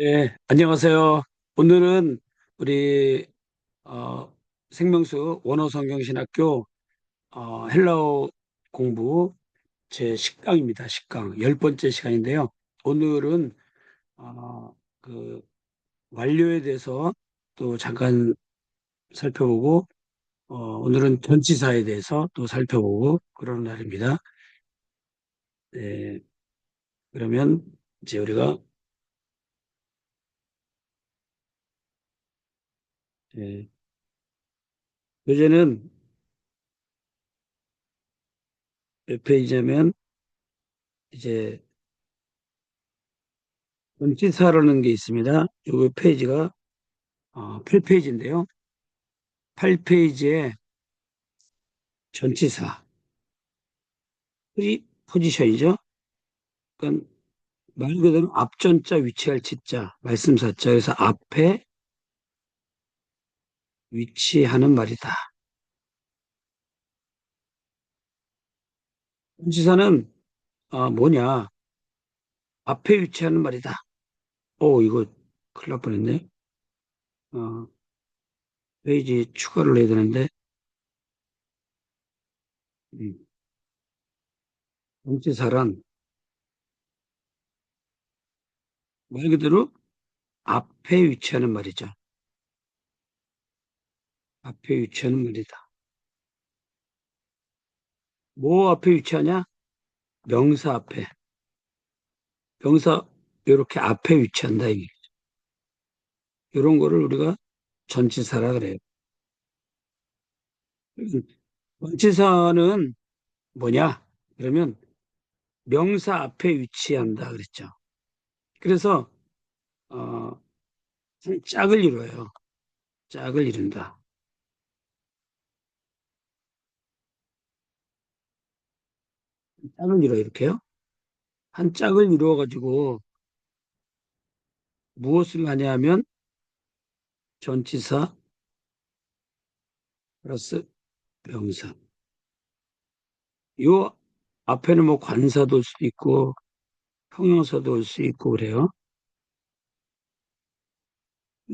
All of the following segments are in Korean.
예, 안녕하세요. 오늘은 우리 어, 생명수 원어성경신학교 헬라어 공부 제 10강입니다. 10강 10번째 시간인데요. 오늘은 그 완료에 대해서 또 잠깐 살펴보고 오늘은 전치사에 대해서 또 살펴보고 그러는 날입니다. 네, 그러면 이제 우리가 예, 교재는 몇 페이지냐면 이제 전치사라는 게 있습니다. 이 페이지가 8페이지인데요. 8페이지에 전치사, 포지션이죠. 그러니까 말 그대로 앞전자 위치할 치자, 말씀사자. 그래서 앞에 위치하는 말이다. 전치사는 뭐냐? 앞에 위치하는 말이다. 이거 큰일 날 뻔했네. 어, 페이지 추가를 해야 되는데, 음, 전치사란 말 그대로 앞에 위치하는 말이죠. 앞에 위치하는 말이다. 뭐 앞에 위치하냐? 명사 앞에. 명사 이렇게 앞에 위치한다. 이런 거를 우리가 전치사라 그래요. 전치사는 뭐냐? 그러면 명사 앞에 위치한다 그랬죠. 그래서 어, 짝을 이뤄요. 짝을 이룬다. 짝을 이뤄 이렇게요. 한 짝을 이루어 가지고 무엇을 하냐면 전치사 플러스 명사. 요 앞에는 뭐 관사도 올 수도 있고 형용사도 올 수 있고 그래요.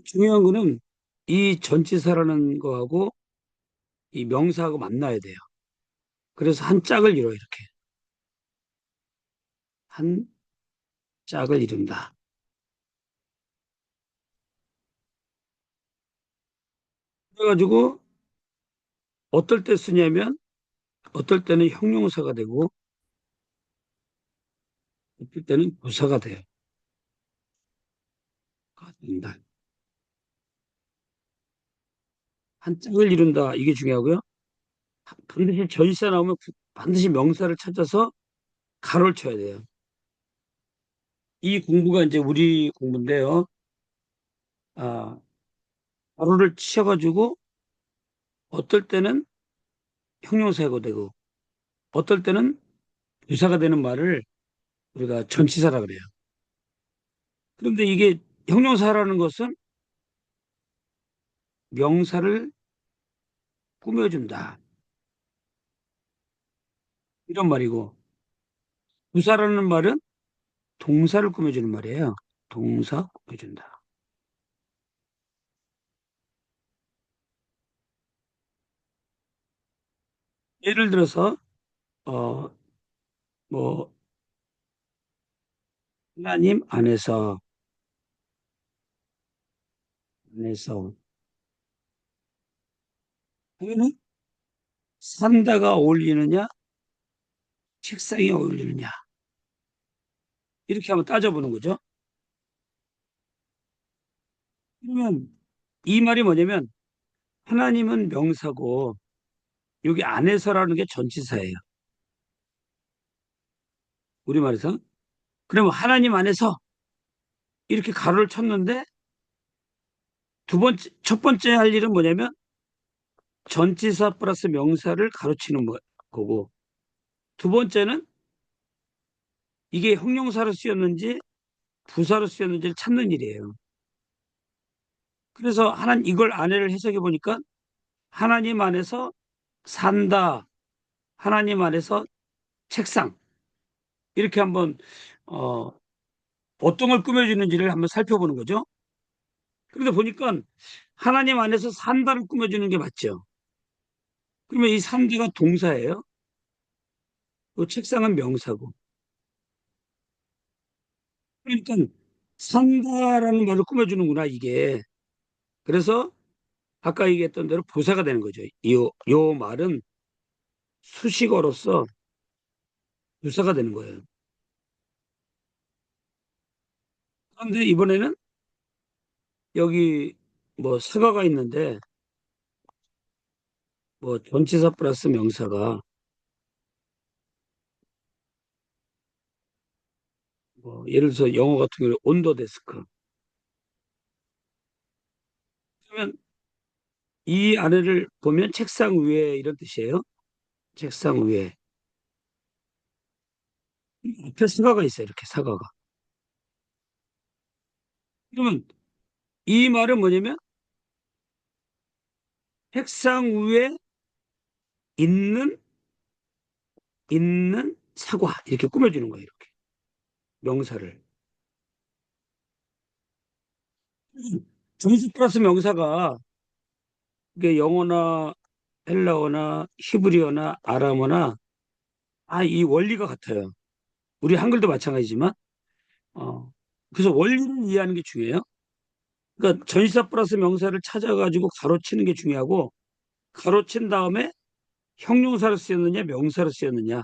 중요한 거는 이 전치사라는 거하고 이 명사하고 만나야 돼요. 그래서 한 짝을 이뤄 이렇게. 한 짝을 이룬다. 그래가지고 어떨 때 쓰냐면 어떨 때는 형용사가 되고 어떨 때는 부사가 돼요. 된다. 한 짝을 이룬다. 이게 중요하고요. 반드시 전치사 나오면 반드시 명사를 찾아서 가로를 쳐야 돼요. 이 공부가 이제 우리 공부인데요. 아, 가로를 치셔가지고 어떨 때는 형용사가 되고 어떨 때는 부사가 되는 말을 우리가 전치사라 그래요. 그런데 이게 형용사라는 것은 명사를 꾸며준다. 이런 말이고 부사라는 말은 동사를 꾸며주는 말이에요. 동사 꾸며준다. 예를 들어서 어, 뭐 하나님 안에서 하면은 산다가 어울리느냐 책상이 어울리느냐 이렇게 한번 따져보는 거죠. 그러면 이 말이 뭐냐면 하나님은 명사고 여기 안에서라는 게 전치사예요. 우리말에서. 그러면 하나님 안에서 이렇게 가로를 쳤는데 첫 번째 할 일은 뭐냐면 전치사 플러스 명사를 가로치는 거고 두 번째는 이게 형용사로 쓰였는지 부사로 쓰였는지를 찾는 일이에요. 그래서 이걸 안에를 해석해 보니까 하나님 안에서 산다. 하나님 안에서 책상. 이렇게 한번 어, 어떤 걸 꾸며주는지를 한번 살펴보는 거죠. 그런데 보니까 하나님 안에서 산다를 꾸며주는 게 맞죠. 그러면 이 산다가 동사예요. 또 책상은 명사고. 그러니까 산다라는 말을 꾸며주는구나, 이게. 그래서 아까 얘기했던 대로 부사가 되는 거죠. 요 말은 수식어로서 부사가 되는 거예요. 그런데 이번에는 여기 뭐 사과가 있는데 뭐 전치사 플러스 명사가 뭐 예를 들어서 영어 같은 경우는 온도 데스크. 그러면 이 안에를 보면 책상 위에 이런 뜻이에요. 책상 위에. 앞에 사과가 있어요. 이렇게 사과가. 그러면 이 말은 뭐냐면 책상 위에 있는 사과 이렇게 꾸며주는 거예요. 이렇게 명사를. 전치 플러스 명사가 이게 영어나 헬라어나 히브리어나 아람어나 이 원리가 같아요. 우리 한글도 마찬가지지만 어 그래서 원리를 이해하는 게 중요해요. 그러니까 전치사 플러스 명사를 찾아가지고 가로치는 게 중요하고 가로친 다음에 형용사로 쓰였느냐 명사로 쓰였느냐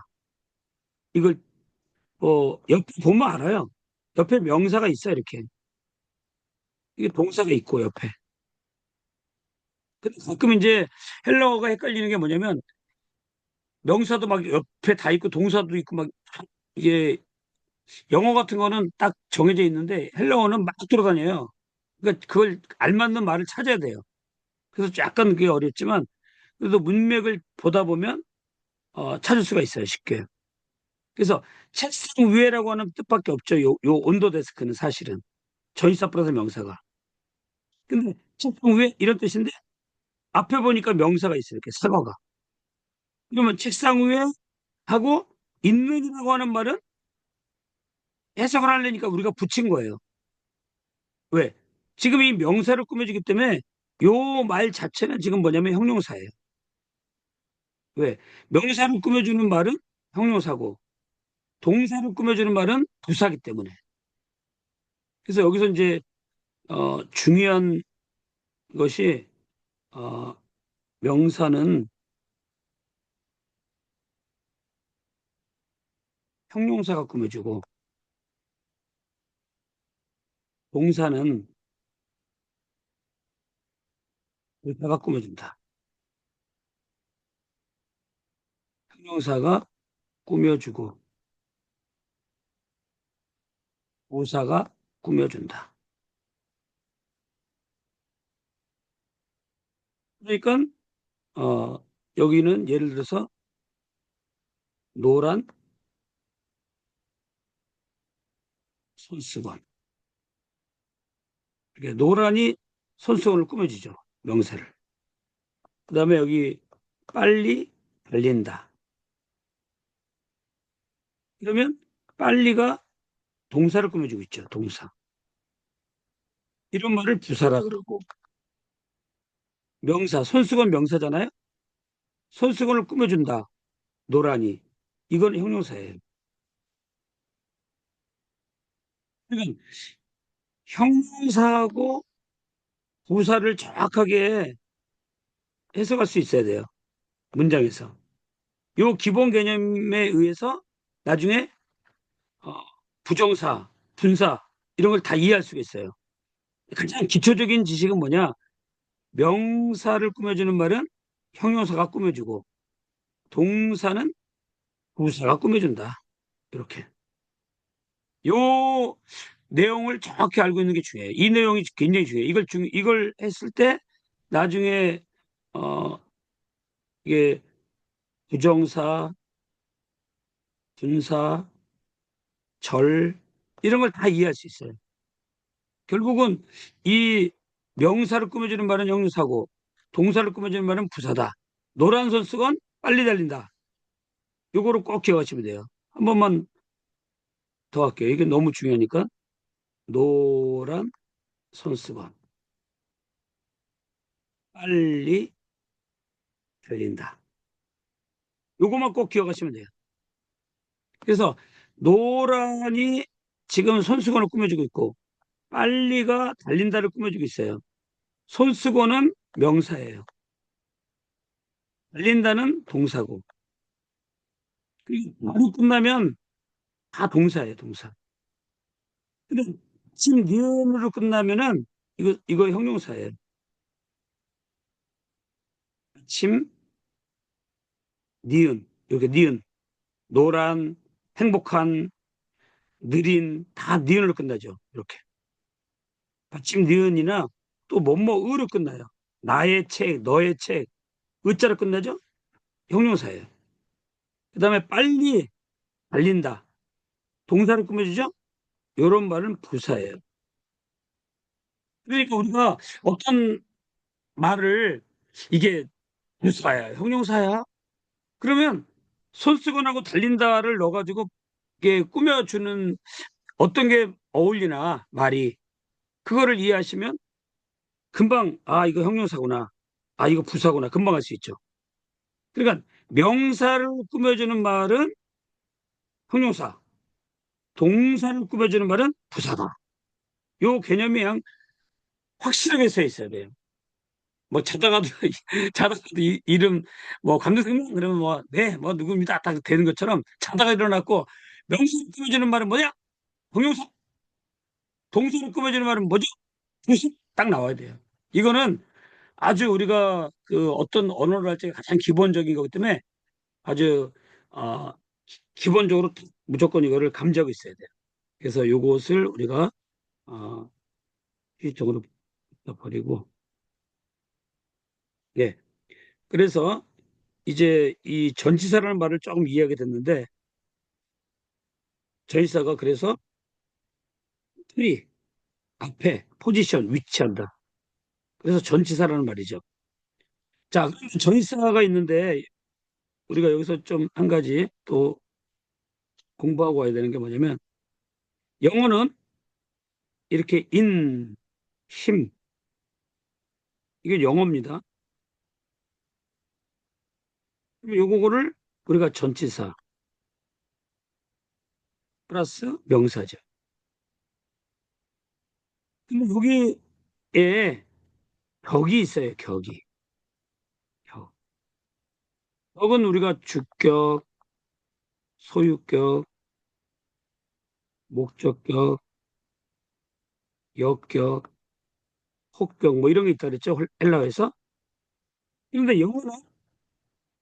이걸 옆에 보면 알아요. 옆에 명사가 있어요. 이렇게 이게 동사가 있고 옆에. 근데 가끔 이제 헬라어가 헷갈리는 게 뭐냐면 명사도 막 옆에 다 있고 동사도 있고 막 이게 영어 같은 거는 딱 정해져 있는데 헬라어는 막 돌아다녀요. 그러니까 그걸 알맞는 말을 찾아야 돼요. 그래서 약간 그게 어렵지만 그래도 문맥을 보다 보면 찾을 수가 있어요. 쉽게. 그래서 책상 위에라고 하는 뜻밖에 없죠. 요 온도 데스크는 사실은 전치사 플러스 명사가. 근데 책상 위에 이런 뜻인데 앞에 보니까 명사가 있어요. 이렇게 사과가. 그러면 책상 위에 하고 있는이라고 하는 말은 해석을 하려니까 우리가 붙인 거예요. 왜? 지금 이 명사를 꾸며주기 때문에 요 말 자체는 지금 뭐냐면 형용사예요. 왜? 명사를 꾸며주는 말은 형용사고 동사를 꾸며주는 말은 부사기 때문에. 그래서 여기서 이제 중요한 것이 어, 명사는 형용사가 꾸며주고 동사는 부사가 꾸며준다. 형용사가 꾸며주고 부사가 꾸며준다. 그러니까 여기는 예를 들어서 노란 손수건. 이렇게 노란이 손수건을 꾸며주죠. 명사를. 그다음에 여기 빨리 달린다. 그러면 빨리가 동사를 꾸며주고 있죠. 동사. 이런 말을 부사라 그러고 명사, 손수건 명사잖아요. 손수건을 꾸며준다. 노란이. 이건 형용사예요. 그러니까 형용사하고 부사를 정확하게 해석할 수 있어야 돼요. 문장에서. 요 기본 개념에 의해서 나중에 어, 부정사, 분사 이런 걸 다 이해할 수가 있어요. 가장 기초적인 지식은 뭐냐? 명사를 꾸며주는 말은 형용사가 꾸며주고 동사는 부사가 꾸며준다. 이렇게. 요 내용을 정확히 알고 있는 게 중요해요. 이 내용이 굉장히 중요해요. 이걸 했을 때 나중에 어 이게 부정사, 분사, 절 이런 걸 다 이해할 수 있어요. 결국은 이 명사를 꾸며주는 말은 형용사고 동사를 꾸며주는 말은 부사다. 노란 손수건 빨리 달린다. 요거를 꼭 기억하시면 돼요. 한 번만 더 할게요. 이게 너무 중요하니까. 노란 손수건. 빨리 달린다. 요거만 꼭 기억하시면 돼요. 그래서 노란이 지금 손수건을 꾸며주고 있고 빨리가 달린다를 꾸며주고 있어요. 손수건은 명사예요. 달린다는 동사고. 그리고 바로 끝나면 다 동사예요, 동사. 근데 침 니은으로 끝나면은 이거 형용사예요. 침 니은. 이렇게 니은. 노란, 행복한, 느린 다 니은으로 끝나죠. 이렇게. 받침 니은이나 또 뭐뭐으로 끝나요. 나의 책, 너의 책, 으자로 끝나죠? 형용사예요. 그다음에 빨리 달린다. 동사를 꾸며주죠? 이런 말은 부사예요. 그러니까 우리가 어떤 말을 이게 부사야, 형용사야? 그러면 손수건하고 달린다를 넣어가지고 이게 꾸며주는 어떤 게 어울리나 말이 그거를 이해하시면 금방 아 이거 형용사구나. 아 이거 부사구나. 금방 알 수 있죠. 그러니까 명사를 꾸며주는 말은 형용사, 동사를 꾸며주는 말은 부사다. 요 개념이 그냥 확실하게 써 있어야 돼요. 뭐 자다가도 자다가도 이름 뭐 감독님 그러면 뭐 네 뭐 누구입니다 딱 되는 것처럼 자다가 일어났고 명사를 꾸며주는 말은 뭐냐? 형용사. 동사를 꾸며주는 말은 뭐죠? 부사. 딱 나와야 돼요. 이거는 아주 우리가 그 어떤 언어를 할 때 가장 기본적인 거기 때문에 아주 어, 기본적으로 무조건 이거를 감지하고 있어야 돼요. 그래서 요것을 우리가 어, 이쪽으로 버리고 예. 그래서 이제 이 전치사라는 말을 조금 이해하게 됐는데 전치사가 그래서 트리 앞에 포지션 위치한다. 그래서 전치사라는 말이죠. 자, 그럼 전치사가 있는데 우리가 여기서 좀 한 가지 또 공부하고 와야 되는 게 뭐냐면 영어는 이렇게 인, 힘 이게 영어입니다. 그럼 요거를 우리가 전치사 플러스 명사죠. 근데 여기에 격이 있어요. 격이. 격. 격은 우리가 주격, 소유격, 목적격, 역격, 혹격 뭐 이런 게 있다 그랬죠. 헬라어에서. 그런데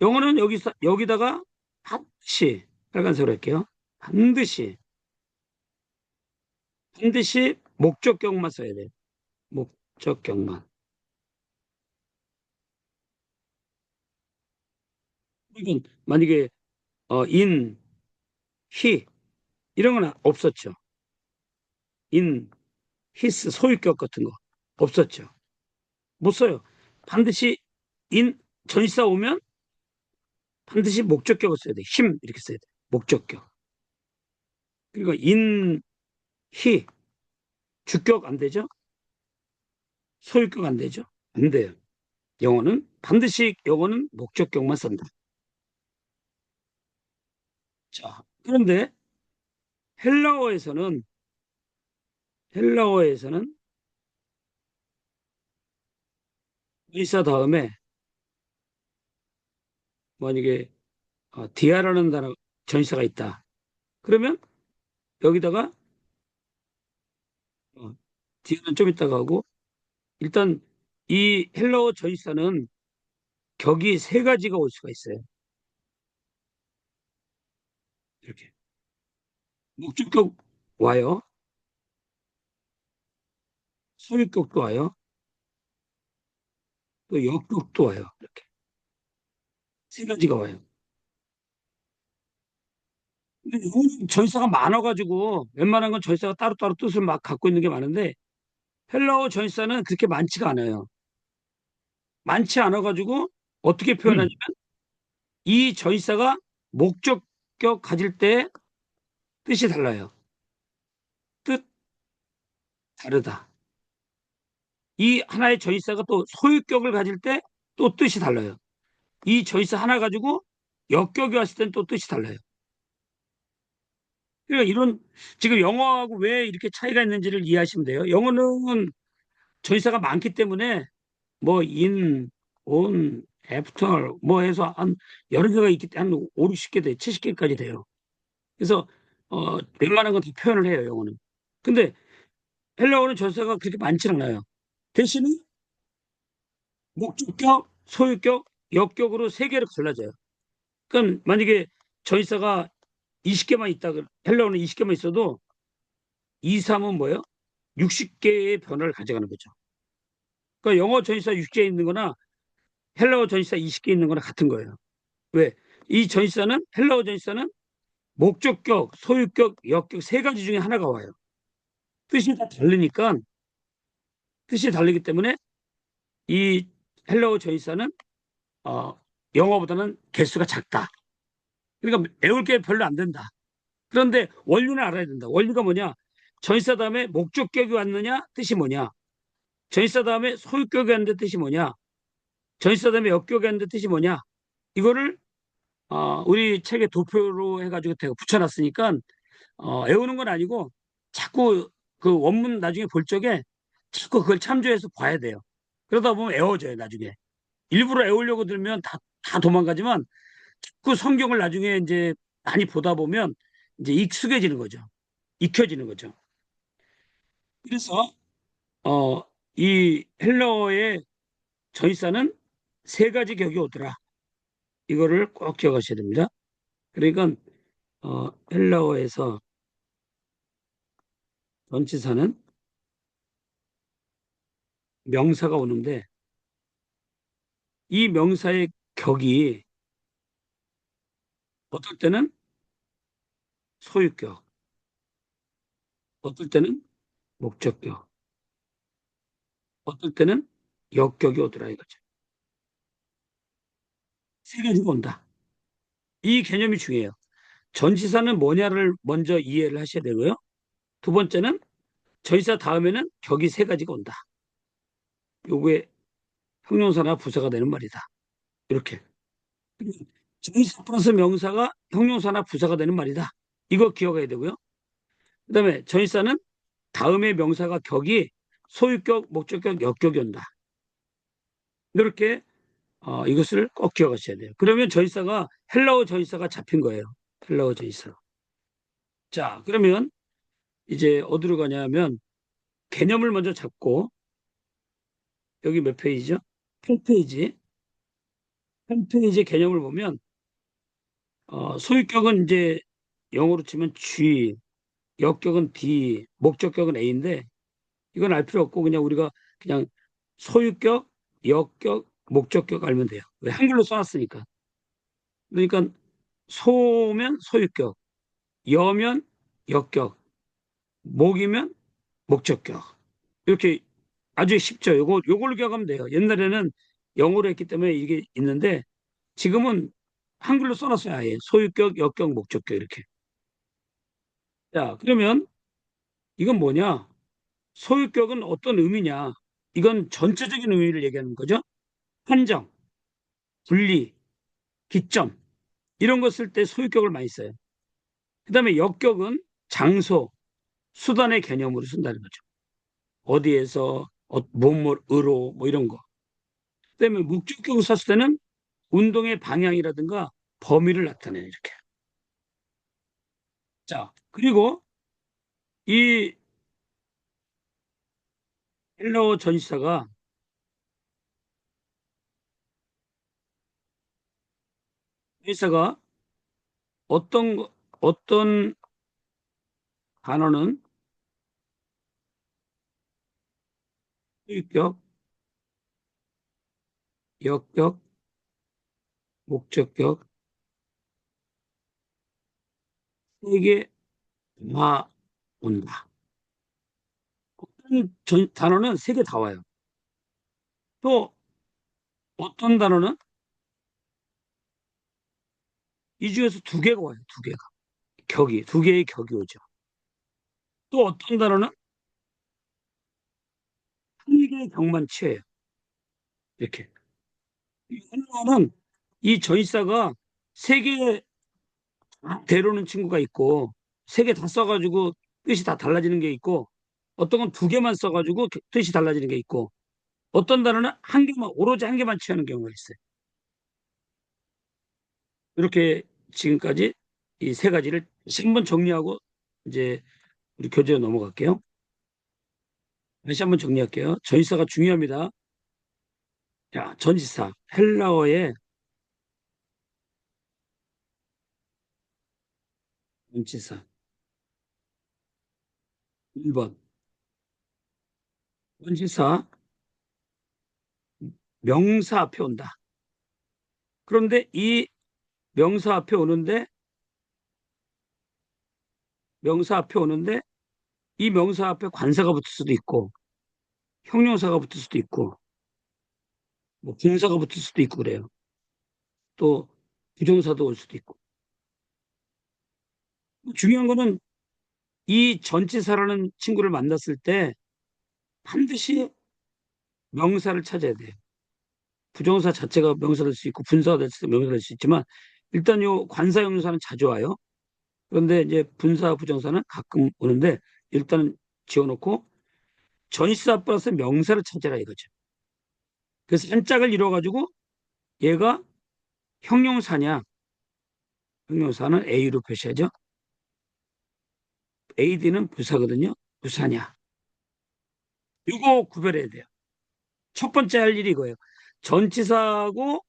영어는 여기다가 반드시 빨간색으로 할게요. 반드시 목적격만 써야 돼요. 목적격만. 그러니까 만약에 인, 히 이런 건 없었죠. 인, 히스 소유격 같은 거 없었죠. 못 써요. 반드시 인 전치사 오면 반드시 목적격을 써야 돼. 힘 이렇게 써야 돼. 목적격. 그리고 인, 히 주격 안 되죠? 소유격 안 되죠? 안 돼요. 영어는 목적격만 쓴다. 자, 그런데 헬라어에서는 헬라어에서는 의사 다음에 만약에 디아라는 단어 전치사가 있다. 그러면 여기다가 어, 디아는 좀 이따가 하고 일단 이 헬라어 전치사는 격이 세 가지가 올 수가 있어요. 이렇게 목적격 와요. 소유격도 와요. 또 역격도 와요. 이렇게 세 가지가 와요. 근데 이거는 전치사가 많아가지고 웬만한 건 전치사가 따로따로 뜻을 막 갖고 있는 게 많은데 헬라어 전치사는 그렇게 많지가 않아요. 많지 않아가지고 어떻게 표현하냐면 이 전치사가 목적격 가질 때 뜻이 달라요. 뜻, 다르다. 이 하나의 전치사가 또 소유격을 가질 때 또 뜻이 달라요. 이 전치사 하나 가지고 역격이 왔을 때는 또 뜻이 달라요. 그러니까 이런 지금 영어하고 왜 이렇게 차이가 있는지를 이해하시면 돼요. 영어는 전치사가 많기 때문에 뭐 in, on, after 뭐 해서 한 여러 개가 있기 때문에 한 5, 60개 돼, 70개까지 돼요. 그래서 웬만한 건 다 표현을 해요, 영어는. 근데 헬라어는 전치사가 그렇게 많지는 않아요. 대신에 목적격, 소유격, 역격으로 세 개로 갈라져요. 그럼 만약에 전치사가 20개만 있다, 헬라어는 20개만 있어도 2, 3은 뭐예요? 60개의 변화를 가져가는 거죠. 그러니까 영어 전치사 60개 있는 거나 헬라어 전치사 20개 있는 거나 같은 거예요. 왜? 이 전치사는 헬라어 전치사는 목적격, 소유격, 역격 세 가지 중에 하나가 와요. 뜻이 다 다르니까 뜻이 다르기 때문에 이 헬라어 전치사는 영어보다는 개수가 작다. 그러니까 외울 게 별로 안 된다. 그런데 원리는 알아야 된다. 원리가 뭐냐? 전치사 다음에 목적격이 왔느냐? 뜻이 뭐냐? 전치사 다음에 소유격이 왔는데 뜻이 뭐냐? 전치사 다음에 역격이 왔는데 뜻이 뭐냐? 이거를 우리 책에 도표로 해가지고 제가 붙여놨으니까 외우는 건 아니고 자꾸 그 원문 나중에 볼 적에 자꾸 그걸 참조해서 봐야 돼요. 그러다 보면 외워져요, 나중에. 일부러 외우려고 들면 다 도망가지만 그 성경을 나중에 이제 많이 보다 보면 이제 익숙해지는 거죠. 익혀지는 거죠. 그래서 어, 이 헬러어의 전치사는 세 가지 격이 오더라. 이거를 꼭 기억하셔야 됩니다. 그러니까 헬라어에서 전치사는 명사가 오는데 이 명사의 격이 어떨 때는 소유격, 어떨 때는 목적격, 어떨 때는 역격이 오더라 이거죠. 세 가지가 온다. 이 개념이 중요해요. 전치사는 뭐냐를 먼저 이해를 하셔야 되고요. 두 번째는 전치사 다음에는 격이 세 가지가 온다. 요게 형용사나 부사가 되는 말이다. 이렇게. 전치사 플러스 명사가 형용사나 부사가 되는 말이다. 이거 기억해야 되고요. 그다음에 전치사는 다음에 명사가 격이 소유격, 목적격, 역격이 온다. 이렇게 이것을 꼭 기억하셔야 돼요. 그러면 전치사가 헬라어 전치사가 잡힌 거예요. 헬라어 전치사. 자, 그러면 이제 어디로 가냐면 개념을 먼저 잡고 여기 몇 페이지죠? 8페이지. 8페이지 개념을 보면 소유격은 이제 영어로 치면 G, 역격은 D, 목적격은 A인데 이건 알 필요 없고 그냥 우리가 그냥 소유격, 역격, 목적격 알면 돼요. 왜 한글로 써놨으니까. 그러니까 소면 소유격, 여면 역격, 목이면 목적격. 이렇게 아주 쉽죠. 요걸로 기억하면 돼요. 옛날에는 영어로 했기 때문에 이게 있는데 지금은 한글로 써놨어요. 아예 소유격, 역격, 목적격 이렇게. 자, 그러면 이건 뭐냐? 소유격은 어떤 의미냐? 이건 전체적인 의미를 얘기하는 거죠. 한정, 분리, 기점 이런 거 쓸 때 소유격을 많이 써요. 그다음에 역격은 장소, 수단의 개념으로 쓴다는 거죠. 어디에서 뭐뭐으로 뭐 이런 거. 그다음에 목적격을 썼을 때는 운동의 방향이라든가 범위를 나타내요. 이렇게. 자, 그리고 이 헬라어 전치사가 전치사가 어떤 단어는 소유격, 역격, 목적격 세 개 다 온다. 어떤 단어는 세 개 다 와요. 또 어떤 단어는 이 중에서 두 개가 와요. 두 개가. 격이 두 개의 격이 오죠. 또 어떤 단어는 한 개의 격만 취해요. 이렇게. 하나는 이 전치사가 세 개 데려오는 친구가 있고, 세 개 다 써가지고 뜻이 다 달라지는 게 있고, 어떤 건 두 개만 써가지고 뜻이 달라지는 게 있고, 어떤 단어는 한 개만, 오로지 한 개만 취하는 경우가 있어요. 이렇게 지금까지 이 세 가지를 다시 한번 정리하고 이제 우리 교재로 넘어갈게요. 다시 한번 정리할게요. 전치사가 중요합니다. 자, 전치사. 헬라어의 전치사. 1번. 전치사 명사 앞에 온다. 그런데 이 명사 앞에 오는데, 명사 앞에 오는데, 이 명사 앞에 관사가 붙을 수도 있고, 형용사가 붙을 수도 있고, 뭐 분사가 붙을 수도 있고 그래요. 또 부정사도 올 수도 있고. 중요한 거는 이 전치사라는 친구를 만났을 때 반드시 명사를 찾아야 돼요. 부정사 자체가 명사될 수 있고 분사가 될 수, 명사가 될 수 있지만 일단 요 관사 형용사는 자주 와요. 그런데 이제 분사 부정사는 가끔 오는데 일단은 지워놓고 전치사 플러스 명사를 찾아라 이거죠. 그래서 한 짝을 이뤄가지고 얘가 형용사냐, 형용사는 A로 표시하죠. AD는 부사거든요. 부사냐. 이거 구별해야 돼요. 첫 번째 할 일이 이거예요. 전치사하고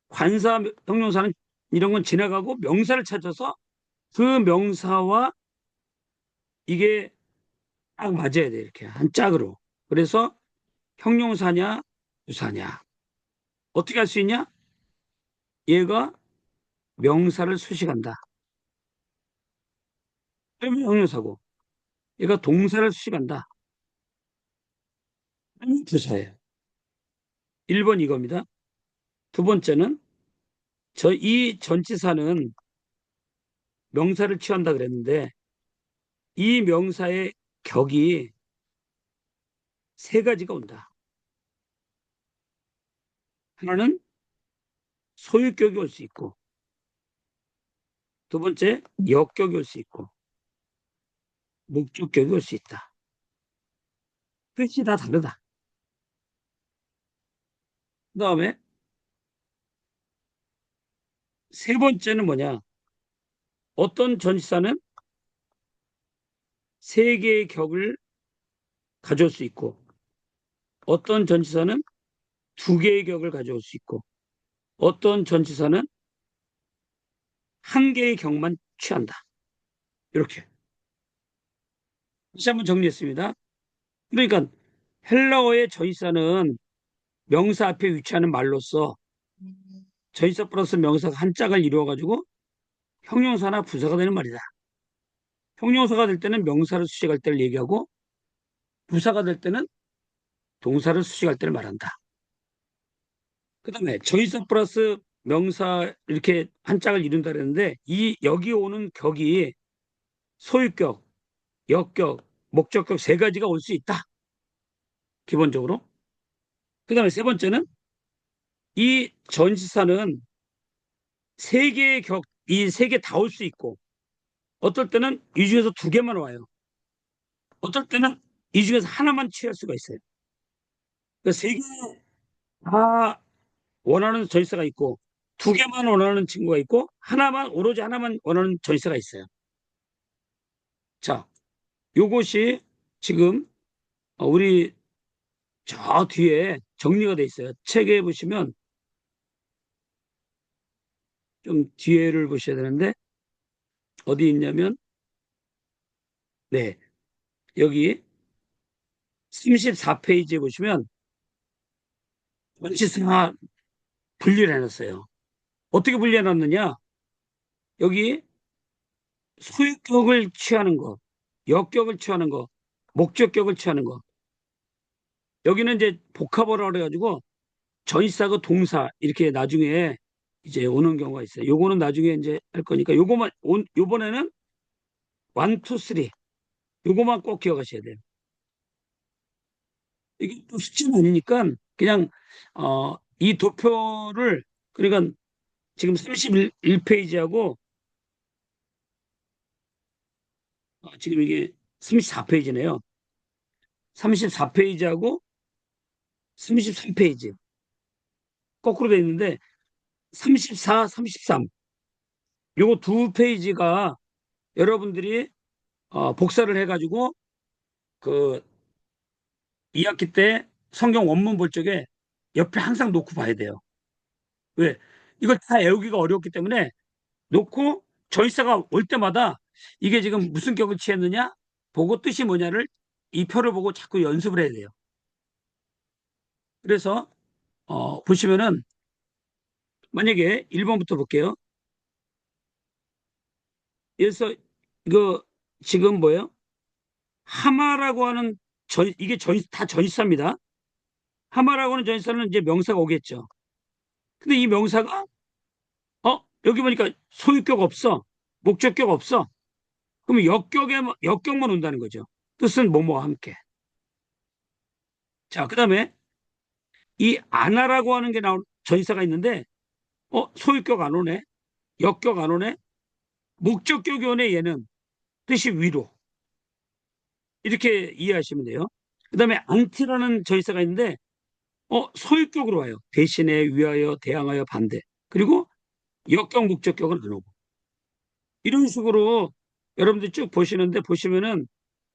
관사 형용사는 이런 건 지나가고 명사를 찾아서 그 명사와 이게 딱 맞아야 돼. 이렇게 한 짝으로. 그래서 형용사냐 부사냐. 어떻게 할 수 있냐? 얘가 명사를 수식한다. 그러면 형용사고 얘가 동사를 수식한다. 그러면 부사예요. 1번 이겁니다. 두 번째는 이 전치사는 명사를 취한다 그랬는데 이 명사의 격이 세 가지가 온다. 하나는 소유격이 올 수 있고, 두 번째 역격이 올 수 있고, 목적격이 올 수 있다. 뜻이 다 다르다. 그 다음에 세 번째는 뭐냐? 어떤 전치사는 세 개의 격을 가져올 수 있고, 어떤 전치사는 두 개의 격을 가져올 수 있고, 어떤 전치사는 한 개의 격만 취한다. 이렇게. 다시 한번 정리했습니다. 그러니까 헬라어의 전치사는 명사 앞에 위치하는 말로서 전치사 플러스 명사가 한 짝을 이루어가지고 형용사나 부사가 되는 말이다. 형용사가 될 때는 명사를 수식할 때를 얘기하고 부사가 될 때는 동사를 수식할 때를 말한다. 그 다음에 전치사 플러스 명사 이렇게 한 짝을 이룬다 그랬는데 이 여기 오는 격이 소유격, 역격, 목적격 세 가지가 올 수 있다. 기본적으로. 그 다음에 세 번째는 이 전치사는 세 개의 격, 이 세 개 다 올 수 있고 어떨 때는 이 중에서 두 개만 와요. 어떨 때는 이 중에서 하나만 취할 수가 있어요. 그러니까 세 개 다 원하는 전치사가 있고 두 개만 원하는 친구가 있고 하나만 오로지 하나만 원하는 전치사가 있어요. 자, 요것이 지금 우리 저 뒤에 정리가 돼 있어요. 책에 보시면 좀 뒤에를 보셔야 되는데 어디 있냐면 네, 여기 34페이지에 보시면 전치사 분리를 해놨어요. 어떻게 분리해놨느냐? 여기 소유격을 취하는 거, 역격을 취하는 거, 목적격을 취하는 거. 여기는 이제 복합어라 그래가지고 전치사고 동사 이렇게 나중에 이제 오는 경우가 있어요. 요거는 나중에 이제 할 거니까 요거만 요번에는 1, 2, 3 요거만 꼭 기억하셔야 돼요. 이게 또 쉽지는 않으니까 그냥 이 도표를 그러니까 지금 31페이지하고 지금 이게 34페이지네요. 34페이지하고 33페이지 거꾸로 돼 있는데 34, 33 요거 두 페이지가 여러분들이 복사를 해가지고 그 2학기 때 성경 원문 볼 적에 옆에 항상 놓고 봐야 돼요. 왜? 이걸 다 외우기가 어렵기 때문에 놓고 전시사가 올 때마다 이게 지금 무슨 격을 취했느냐 보고 뜻이 뭐냐를 이 표를 보고 자꾸 연습을 해야 돼요. 그래서 보시면은 만약에 1번부터 볼게요. 그래서 이거 지금 뭐예요? 하마라고 하는 이게 다 전시사입니다. 하마라고 하는 전시사는 이제 명사가 오겠죠. 근데 이 명사가 여기 보니까 소유격 없어. 목적격 없어. 그러면 역격만 온다는 거죠. 뜻은 뭐뭐와 함께. 자, 그다음에 이 아나라고 하는 게 나온 전치사가 있는데 소유격 안 오네. 역격 안 오네. 목적격이 오네 얘는. 뜻이 위로. 이렇게 이해하시면 돼요. 그다음에 안티라는 전치사가 있는데 소유격으로 와요. 대신에 위하여 대항하여 반대. 그리고 역격 목적격은 안 오고. 이런 식으로 여러분들 쭉 보시는데 보시면은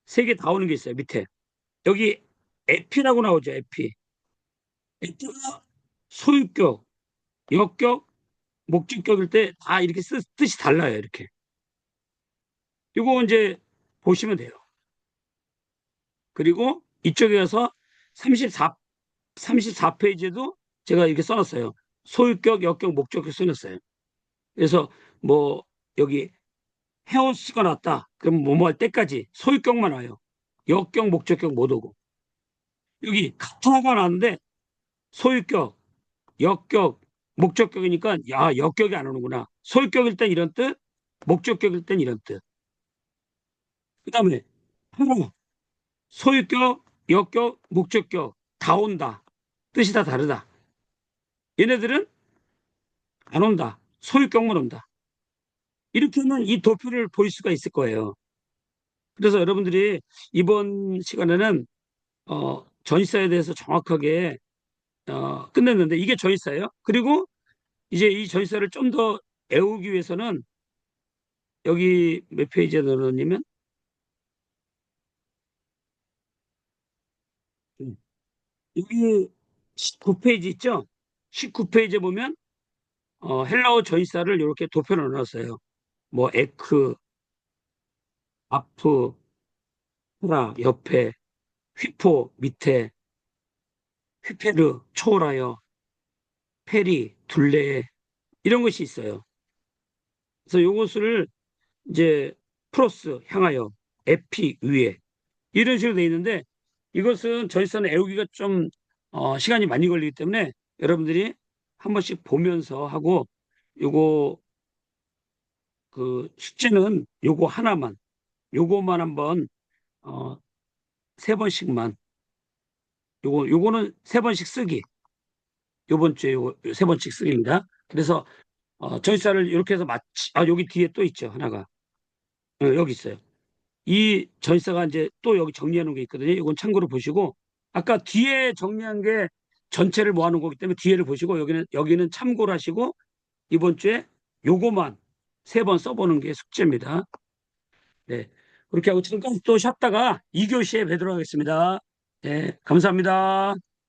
세 개 다 오는 게 있어요. 밑에. 여기 에피라고 나오죠. 에피. 에피가 소유격, 역격, 목적격일 때 다 이렇게 뜻이 달라요. 이렇게. 이거 이제 보시면 돼요. 그리고 이쪽에 가서 34, 34페이지에도 제가 이렇게 써놨어요. 소유격, 역격, 목적격 써놨어요. 그래서 뭐 여기 헤어스가 났다. 그럼 뭐뭐 할 때까지 소유격만 와요. 역격, 목적격 못 오고. 여기 카타가 나왔는데 소유격, 역격, 목적격이니까 야 역격이 안 오는구나. 소유격일 땐 이런 뜻, 목적격일 땐 이런 뜻. 그다음에 하나 소유격, 역격, 목적격 다 온다. 뜻이 다 다르다. 얘네들은 안 온다. 소유격만 온다. 이렇게 하면 이 도표를 볼 수가 있을 거예요. 그래서 여러분들이 이번 시간에는 전시사에 대해서 정확하게 끝냈는데 이게 전시사예요. 그리고 이제 이 전시사를 좀 더 애우기 위해서는 여기 몇 페이지에 넣어놓으면 여기 19페이지 있죠? 19페이지에 보면 헬라어 전시사를 이렇게 도표를 넣어놨어요. 뭐 에크, 아프, 프라 옆에, 휘포 밑에, 휘페르 초월하여, 페리 둘레 이런 것이 있어요. 그래서 요것을 이제 프로스 향하여, 에피 위에 이런 식으로 돼 있는데 이것은 전시사는 애우기가 좀 시간이 많이 걸리기 때문에 여러분들이 한 번씩 보면서 하고 요거 그 숙제는 요거 하나만 요거만 한번 어, 세 번씩만 요거는 세 번씩 쓰기 요번 주에 요거 세 번씩 쓰기입니다. 그래서 전시사를 이렇게 해서 여기 뒤에 또 있죠 하나가 여기 있어요. 이 전시사가 이제 또 여기 정리해 놓은 게 있거든요. 이건 참고로 보시고 아까 뒤에 정리한 게 전체를 모아놓은 거기 때문에 뒤에를 보시고 여기는 참고를 하시고 이번 주에 요거만 세 번 써보는 게 숙제입니다. 네. 그렇게 하고 지금까지 또 쉬었다가 2교시에 뵙도록 하겠습니다. 네. 감사합니다.